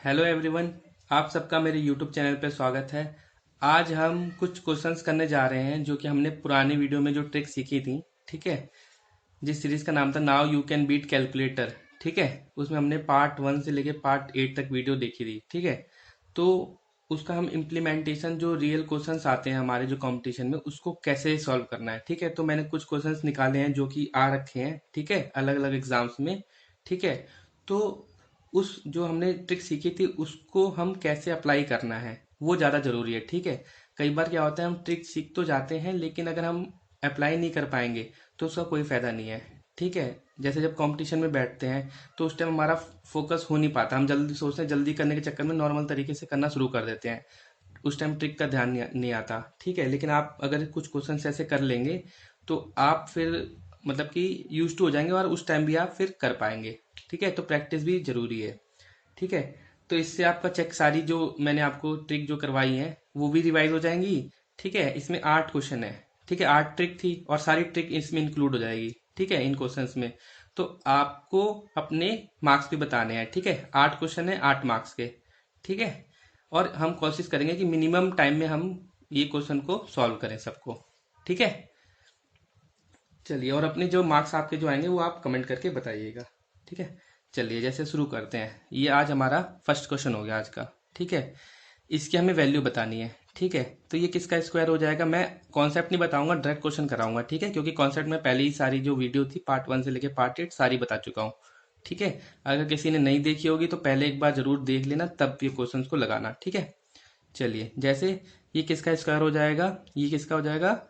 Hello everyone. आप सबका मेरे यूट्यूब चैनल पर स्वागत है। आज हम कुछ क्वेश्चंस करने जा रहे हैं जो कि हमने पुरानी वीडियो में जो ट्रिक सीखी थी। ठीक है, जिस सीरीज का नाम था now you can beat calculator. ठीक है, उसमें हमने पार्ट 1 से लेके पार्ट 8 तक वीडियो देखी थी। ठीक है, तो उसका हम इम्प्लीमेंटेशन जो रियल क्वेश्चंस आते हैं हमारे जो कंपटीशन में उसको कैसे सॉल्व करना है। ठीक है, तो मैंने कुछ क्वेश्चंस निकाले हैं जो कि आ रखे हैं। ठीक है, अलग अलग एग्जाम्स में। ठीक है, तो उस जो हमने ट्रिक सीखी थी उसको हम कैसे अप्लाई करना है वो ज़्यादा ज़रूरी है। ठीक है, कई बार क्या होता है हम ट्रिक सीख तो जाते हैं लेकिन अगर हम अप्लाई नहीं कर पाएंगे तो उसका कोई फ़ायदा नहीं है। ठीक है, जैसे जब कंपटीशन में बैठते हैं तो उस टाइम हमारा फोकस हो नहीं पाता, हम जल्दी सोचते हैं, जल्दी करने के चक्कर में नॉर्मल तरीके से करना शुरू कर देते हैं। उस टाइम ट्रिक का ध्यान नहीं आता। ठीक है, लेकिन आप अगर कुछ क्वेश्चन ऐसे कर लेंगे तो आप फिर मतलब कि यूज टू हो जाएंगे और उस टाइम भी आप फिर कर पाएंगे। ठीक है, तो प्रैक्टिस भी जरूरी है। ठीक है, तो इससे आपका चेक सारी जो मैंने आपको ट्रिक जो करवाई है वो भी रिवाइज हो जाएंगी। ठीक है, इसमें 8 क्वेश्चन है। ठीक है, 8 ट्रिक थी और सारी ट्रिक इसमें इंक्लूड हो जाएगी। ठीक है, इन क्वेश्चंस में तो आपको अपने मार्क्स भी बताने हैं। ठीक है, 8 क्वेश्चन है, 8 मार्क्स के। ठीक है, और हम कोशिश करेंगे कि मिनिमम टाइम में हम ये क्वेश्चन को सॉल्व करें सबको। ठीक है, चलिए, और अपने जो मार्क्स आपके जो आएंगे वो आप कमेंट करके बताइएगा। ठीक है, चलिए जैसे शुरू करते हैं। ये आज हमारा फर्स्ट क्वेश्चन हो गया आज का। ठीक है, इसकी हमें वैल्यू बतानी है। ठीक है, तो ये किसका स्क्वायर हो जाएगा, मैं कॉन्सेप्ट नहीं बताऊंगा, डायरेक्ट क्वेश्चन कराऊंगा। ठीक है, क्योंकि कॉन्सेप्ट में पहले ही सारी जो वीडियो थी पार्ट 1 से लेके पार्ट 8 सारी बता चुका हूँ। ठीक है, अगर किसी ने नहीं देखी होगी तो पहले एक बार जरूर देख लेना तब ये क्वेश्चन को लगाना। ठीक है, चलिए जैसे ये किसका स्क्वायर हो जाएगा, ये किसका हो जाएगा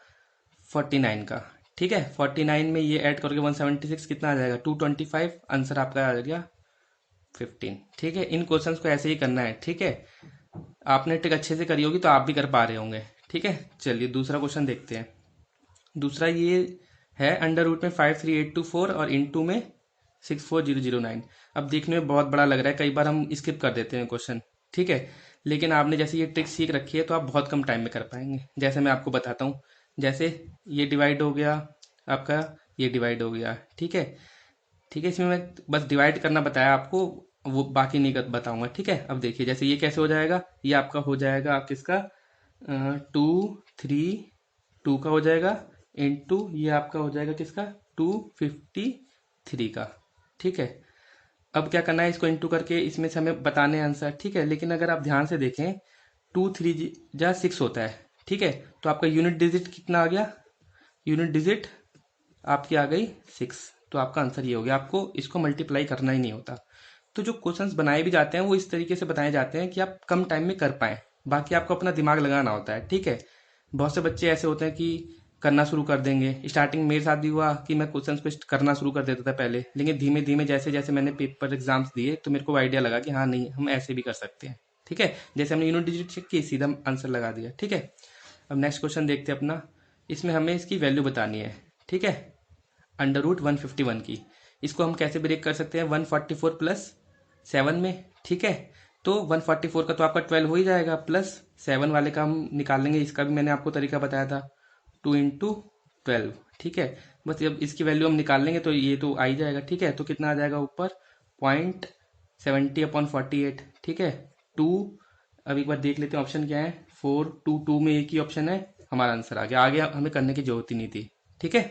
49 का। ठीक है, 49 में ये ऐड करके 176 कितना आ जाएगा 225। आंसर आपका आ गया 15। ठीक है, इन क्वेश्चंस को ऐसे ही करना है। ठीक है, आपने ट्रिक अच्छे से करी होगी तो आप भी कर पा रहे होंगे। ठीक है, चलिए दूसरा क्वेश्चन देखते हैं। दूसरा ये है अंडर रूट में 53824 और इनटू में 64009। अब देखने में बहुत बड़ा लग रहा है, कई बार हम स्किप कर देते हैं क्वेश्चन। ठीक है, लेकिन आपने जैसे ये ट्रिक सीख रखी है तो आप बहुत कम टाइम में कर पाएंगे। जैसे मैं आपको बताता हूँ, जैसे ये डिवाइड हो गया आपका, ये डिवाइड हो गया। ठीक है, ठीक है, इसमें मैं बस डिवाइड करना बताया आपको, वो बाकी नहीं बताऊंगा। ठीक है, अब देखिए जैसे ये कैसे हो जाएगा, ये आपका हो जाएगा आप किसका 2 3 2 का हो जाएगा इंटू ये आपका हो जाएगा किसका 253 का। ठीक है, अब क्या करना है, इसको इंटू करके इसमें से हमें बताने आंसर। ठीक है, लेकिन अगर आप ध्यान से देखें 2 3 जा 6 होता है। ठीक है, तो आपका यूनिट डिजिट कितना आ गया, यूनिट डिजिट आपकी आ गई 6। तो आपका आंसर ये हो गया, आपको इसको मल्टीप्लाई करना ही नहीं होता। तो जो क्वेश्चंस बनाए भी जाते हैं वो इस तरीके से बनाए जाते हैं कि आप कम टाइम में कर पाएं, बाकी आपको अपना दिमाग लगाना होता है। ठीक है, बहुत से बच्चे ऐसे होते हैं कि करना शुरू कर देंगे। स्टार्टिंग मेरे साथ भी हुआ कि मैं क्वेश्चंस को करना शुरू कर देता था पहले, लेकिन धीमे धीमे जैसे जैसे मैंने पेपर एग्जाम्स दिए तो मेरे को आइडिया लगा कि हाँ नहीं, हम ऐसे भी कर सकते हैं। ठीक है, जैसे हमने यूनिट डिजिट चेक की सीधा आंसर लगा दिया। ठीक है, अब नेक्स्ट क्वेश्चन देखते हैं अपना। इसमें हमें इसकी वैल्यू बतानी है। ठीक है, अंडर रूट 151 की। इसको हम कैसे ब्रेक कर सकते हैं 144 प्लस 7 में। ठीक है, तो 144 का तो आपका 12 हो ही जाएगा, प्लस 7 वाले का हम निकाल लेंगे, इसका भी मैंने आपको तरीका बताया था 2 इंटू 12। ठीक है, बस जब इसकी वैल्यू हम निकाल लेंगे तो ये तो आ ही जाएगा। ठीक है, तो कितना आ जाएगा ऊपर 0.70/48। ठीक है, टू, अब एक बार देख लेते हैं ऑप्शन क्या है, 4 2 2 में एक ही ऑप्शन है, हमारा आंसर आ गया। आगे हमें करने की जरूरत ही नहीं थी। ठीक है,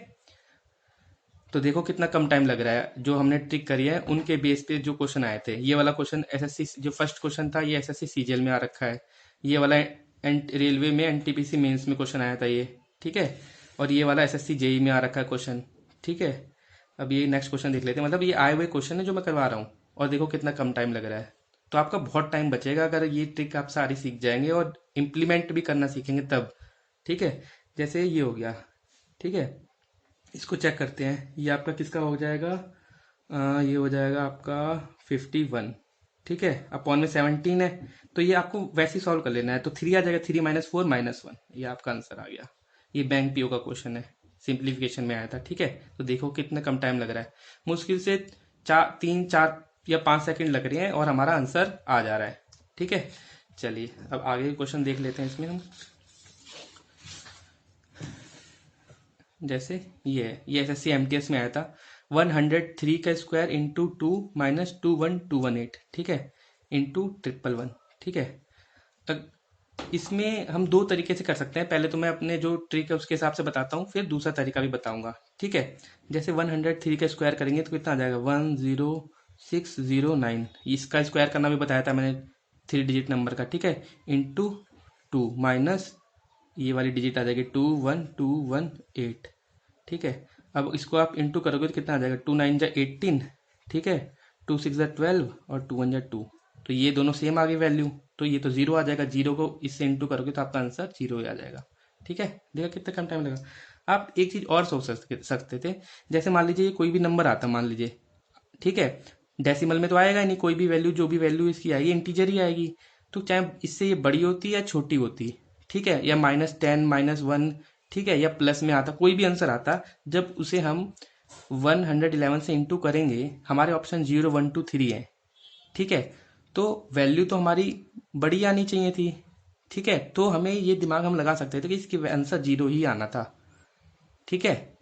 तो देखो कितना कम टाइम लग रहा है, जो हमने ट्रिक करी है उनके बेस पे जो क्वेश्चन आए थे। ये वाला क्वेश्चन एसएससी जो फर्स्ट क्वेश्चन था ये एसएससी सीजीएल में आ रखा है। ये वाला रेलवे में एनटीपीसी मेंस में क्वेश्चन आया था ये। ठीक है, और ये वाला एसएससी जेई में आ रखा है क्वेश्चन। ठीक है, अब ये नेक्स्ट क्वेश्चन देख लेते हैं, मतलब ये आए हुए क्वेश्चन है जो मैं करवा रहा हूँ, और देखो कितना कम टाइम लग रहा है। तो आपका बहुत टाइम बचेगा अगर ये ट्रिक आप सारी सीख जाएंगे और इम्प्लीमेंट भी करना सीखेंगे तब। ठीक है, जैसे ये हो गया। ठीक है, इसको चेक करते हैं, ये आपका किसका हो जाएगा, ये हो जाएगा आपका 51। ठीक है, अपॉन में 17 है, तो ये आपको वैसे ही सॉल्व कर लेना है, तो 3 आ जाएगा, 3 - 4 - 1, ये आपका आंसर आ गया। ये बैंक पीओ का क्वेश्चन है, सिंप्लीफिकेशन में आया था। ठीक है, तो देखो कितना कम टाइम लग रहा है, मुश्किल से 3 4 या 5 सेकंड लग रहे हैं और हमारा आंसर आ जा रहा है। ठीक है, चलिए अब आगे क्वेश्चन देख लेते हैं इसमें हम। जैसे ये एसएससी एमटीएस में आया था 103 का स्क्वायर इंटू 2 - 21218। ठीक है, इंटू 111, ठीक है। तक इसमें हम दो तरीके से कर सकते हैं। पहले तो मैं अपने जो ट्रिक है उसके हिसाब से बताता हूँ, फिर दूसरा तरीका भी बताऊंगा, ठीक है। जैसे 103 का स्क्वायर करेंगे तो कितना आ जाएगा, 10609। इसका स्क्वायर करना भी बताया था मैंने 3 डिजिट नंबर का, ठीक है। इंटू 2 माइनस ये वाली डिजिट आ जाएगी 21218, ठीक है। अब इसको आप इंटू करोगे तो कितना आ जाएगा, 2 9 जा 18, ठीक है। 2 6 जा 12 और 2 1 जा 2। तो ये दोनों सेम आ गई वैल्यू, तो ये तो जीरो आ जाएगा। जीरो को इससे इंटू करोगे तो आपका आंसर जीरो ही आ जाएगा, ठीक है। देखा कितना कम टाइम लगा। आप एक चीज और सोच सकते थे। जैसे मान लीजिए कोई भी नंबर आता, मान लीजिए, ठीक है। डेसिमल में तो आएगा ही नहीं, कोई भी वैल्यू, जो भी वैल्यू इसकी आएगी इंटीजर ही आएगी। तो चाहे इससे ये बड़ी होती या छोटी होती, ठीक है, या -10 -1, ठीक है, या प्लस में आता, कोई भी आंसर आता, जब उसे हम 111 से इंटू करेंगे, हमारे ऑप्शन 0 1 2 3 है, ठीक है। तो वैल्यू तो हमारी बड़ी आनी चाहिए थी, ठीक है। तो हमें ये दिमाग हम लगा सकते थे कि इसकी आंसर जीरो ही आना था, ठीक है।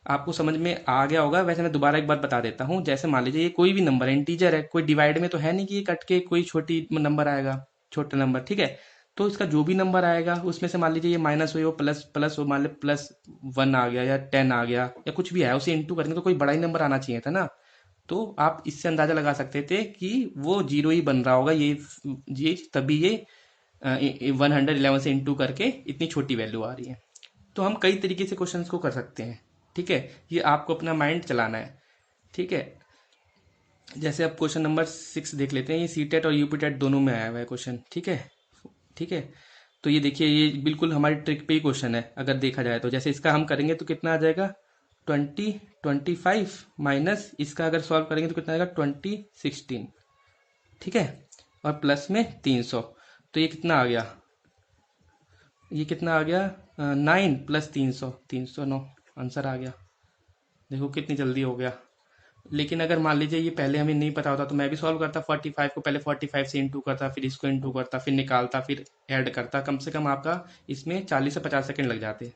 आपको समझ में आ गया होगा। वैसे मैं दोबारा एक बार बता देता हूँ। जैसे मान लीजिए ये कोई भी नंबर है, इंटीजर है, कोई डिवाइड में तो है नहीं कि ये कट के कोई छोटी नंबर आएगा, छोटा नंबर, ठीक है। तो इसका जो भी नंबर आएगा उसमें से मान लीजिए ये माइनस हो, प्लस प्लस हो, मान लीजिए +1 आ गया या 10 आ गया या कुछ भी आया, उसे इंटू करेंगे तो कोई बड़ा ही नंबर आना चाहिए था ना। तो आप इससे अंदाजा लगा सकते थे कि वो जीरो ही बन रहा होगा, ये तभी ये 111 से इंटू करके इतनी छोटी वैल्यू आ रही है। तो हम कई तरीके से क्वेश्चंस को कर सकते हैं, ठीक है। ये आपको अपना माइंड चलाना है, ठीक है। जैसे अब क्वेश्चन नंबर 6 देख लेते हैं। ये सीटेट और यूपीटेट दोनों में आया हुआ है क्वेश्चन, ठीक है, ठीक है। तो ये देखिए, ये बिल्कुल हमारी ट्रिक पे ही क्वेश्चन है अगर देखा जाए तो। जैसे इसका हम करेंगे तो कितना आ जाएगा, 20 25 माइनस इसका अगर सॉल्व करेंगे तो कितना आएगा, 20 16, ठीक है। और प्लस में 300, तो ये कितना आ गया, ये कितना आ गया, 9 + 300, 309 आंसर आ गया। देखो कितनी जल्दी हो गया। लेकिन अगर मान लीजिए ये पहले हमें नहीं पता होता तो मैं भी सॉल्व करता। 45 को पहले 45 से इंटू करता, फिर इसको इंटू करता, फिर निकालता, फिर ऐड करता। कम से कम आपका इसमें 40 से 50 सेकंड लग जाते,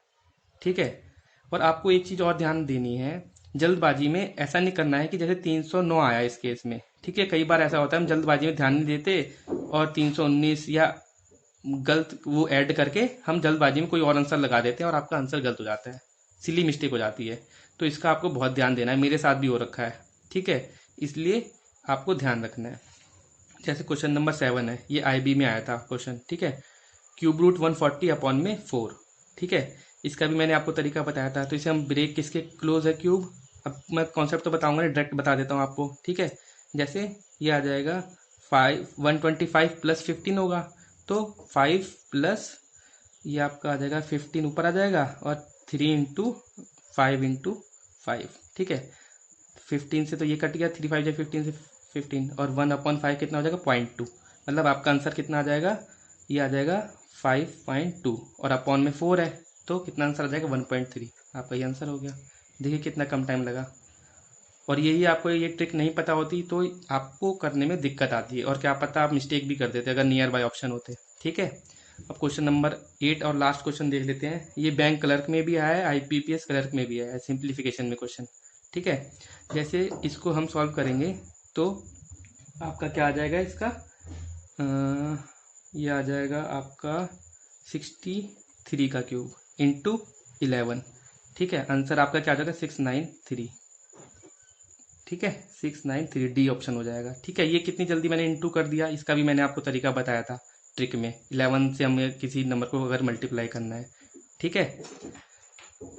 ठीक है। और आपको एक चीज़ और ध्यान देनी है, जल्दबाजी में ऐसा नहीं करना है कि जैसे 309 आया इस केस में, ठीक है। कई बार ऐसा होता है हम जल्दबाजी में ध्यान नहीं देते और 319 या गलत वो ऐड करके हम जल्दबाजी में कोई और आंसर लगा देते हैं और आपका आंसर गलत हो जाता है, सिली मिस्टेक हो जाती है। तो इसका आपको बहुत ध्यान देना है, मेरे साथ भी हो रखा है, ठीक है। इसलिए आपको ध्यान रखना है। जैसे क्वेश्चन नंबर 7 है, ये IB में आया था क्वेश्चन, ठीक है। क्यूब रूट 140 अपॉन में 4, ठीक है। इसका भी मैंने आपको तरीका बताया था। तो इसे हम ब्रेक किसके क्लोज है, क्यूब। अब मैं कॉन्सेप्ट तो बताऊंगा नहीं, डायरेक्ट बता देता हूँ आपको, ठीक है। जैसे ये आ जाएगा 125 + 15 होगा, तो 5 प्लस ये आपका आ जाएगा 15 ऊपर आ जाएगा और 3 इंटू 5 ठीक है। 15 से तो ये कट गया, 3 5 जा 15 से 15, और 1/5 कितना हो जाएगा, 0.2। मतलब आपका आंसर कितना आ जाएगा, ये आ जाएगा 5.2, और अपॉन में 4 है तो कितना आंसर आ जाएगा, 1.3। आपका ये आंसर हो गया। देखिए कितना कम टाइम लगा। और यही आपको ये ट्रिक नहीं पता होती तो आपको करने में दिक्कत आती है, और क्या पता आप मिस्टेक भी कर देते अगर नियर बाय ऑप्शन होते, ठीक है। अब क्वेश्चन नंबर 8 और लास्ट क्वेश्चन देख लेते हैं। ये बैंक क्लर्क में भी आया है, IPPS क्लर्क में भी आया है, सिंप्लीफिकेशन में क्वेश्चन, ठीक है। जैसे इसको हम सॉल्व करेंगे तो आपका क्या आ जाएगा, इसका ये आ जाएगा आपका 63 का क्यूब इंटू 11, ठीक है। आंसर आपका क्या आ जाएगा, 693, ठीक है। 693 डी ऑप्शन हो जाएगा, ठीक है। ये कितनी जल्दी मैंने इंटू कर दिया, इसका भी मैंने आपको तरीका बताया था ट्रिक में। 11 से हमें किसी नंबर को अगर मल्टीप्लाई करना है, ठीक है।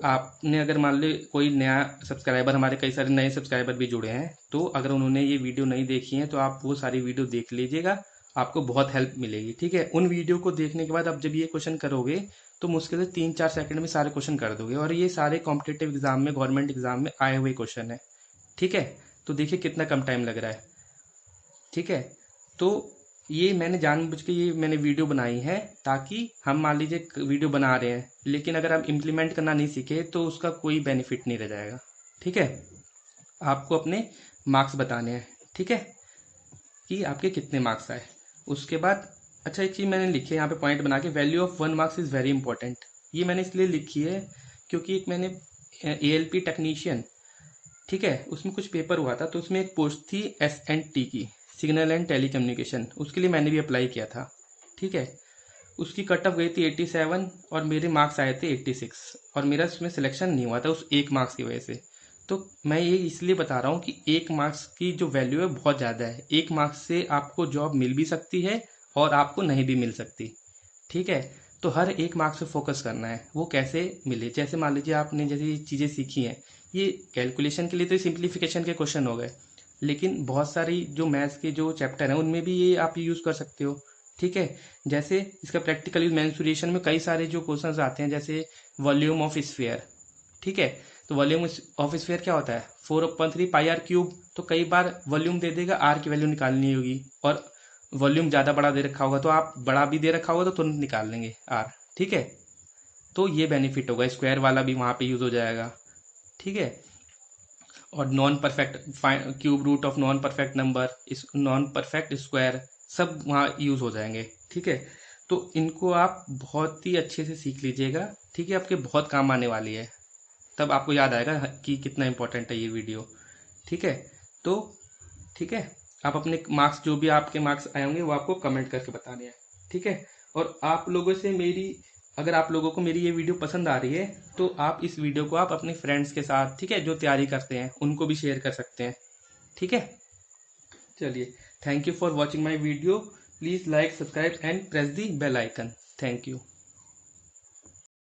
आपने अगर मान लो कोई नया सब्सक्राइबर, हमारे कई सारे नए सब्सक्राइबर भी जुड़े हैं, तो अगर उन्होंने ये वीडियो नहीं देखी है तो आप वो सारी वीडियो देख लीजिएगा, आपको बहुत हेल्प मिलेगी, ठीक है। उन वीडियो को देखने के बाद आप जब ये क्वेश्चन करोगे तो मुश्किल से 3 4 सेकंड में सारे क्वेश्चन कर दोगे, और ये सारे कॉम्पिटेटिव एग्जाम में, गवर्नमेंट एग्जाम में आए हुए क्वेश्चन है, ठीक है। तो देखिए कितना कम टाइम लग रहा है, ठीक है। तो ये मैंने जानबूझ के ये मैंने वीडियो बनाई है ताकि हम मान लीजिए वीडियो बना रहे हैं, लेकिन अगर आप इम्प्लीमेंट करना नहीं सीखे तो उसका कोई बेनिफिट नहीं रह जाएगा, ठीक है। आपको अपने मार्क्स बताने हैं, ठीक है, कि आपके कितने मार्क्स आए। उसके बाद अच्छा एक चीज़ मैंने लिखी है यहाँ पे पॉइंट बना के, value of 1 marks is very important. ये मैंने इसलिए लिखी है क्योंकि एक मैंने ALP टेक्नीशियन, ठीक है, उसमें कुछ पेपर हुआ था तो उसमें एक पोस्ट थी S&T की, सिग्नल एंड टेलीकम्युनिकेशन, उसके लिए मैंने भी अप्लाई किया था। ठीक है, उसकी कट ऑफ गई थी 87 और मेरे मार्क्स आए थे 86 और मेरा उसमें सिलेक्शन नहीं हुआ था उस एक मार्क्स की वजह से। तो मैं ये इसलिए बता रहा हूँ कि एक मार्क्स की जो वैल्यू है बहुत ज़्यादा है। एक मार्क्स से आपको जॉब मिल भी सकती है और आपको नहीं भी मिल सकती। ठीक है, तो हर एक मार्क्स पे फोकस करना है। वो कैसे मिले, जैसे मान लीजिए आपने जैसे ये चीज़ें सीखी हैं, ये कैलकुलेशन के लिए तो सिंप्लीफिकेशन के क्वेश्चन हो गए, लेकिन बहुत सारी जो मैथ्स के जो चैप्टर हैं उनमें भी ये आप यूज़ कर सकते हो। ठीक है, जैसे इसका प्रैक्टिकल यूज मेंसुरेशन में कई सारे जो क्वेश्चंस आते हैं, जैसे वॉल्यूम ऑफ स्फीयर। ठीक है, तो वॉल्यूम ऑफ स्फीयर क्या होता है, 4/3 πr³ तो कई बार वॉल्यूम दे देगा, आर की वैल्यू निकालनी होगी और वॉल्यूम ज़्यादा बड़ा दे रखा होगा तो आप बड़ा भी दे रखा होगा तो तुरंत निकाल लेंगे आर। ठीक है, तो ये बेनिफिट होगा, स्क्वायर वाला भी वहाँ पे यूज़ हो जाएगा। ठीक है, और non perfect cube root of non perfect number, इस नॉन परफेक्ट स्क्वायर सब वहाँ यूज़ हो जाएंगे। ठीक है, तो इनको आप बहुत ही अच्छे से सीख लीजिएगा। ठीक है, आपके बहुत काम आने वाली है, तब आपको याद आएगा कि कितना इंपॉर्टेंट है ये वीडियो। ठीक है, तो ठीक है, आप अपने मार्क्स जो भी आपके मार्क्स आए होंगे वो आपको कमेंट करके बताने हैं। ठीक है, और आप लोगों से मेरी, अगर आप लोगों को मेरी ये वीडियो पसंद आ रही है तो आप इस वीडियो को आप अपने फ्रेंड्स के साथ, ठीक है, जो तैयारी करते हैं उनको भी शेयर कर सकते हैं। ठीक है, चलिए, thank you for watching my video. Please like, subscribe and press the bell icon. Thank you.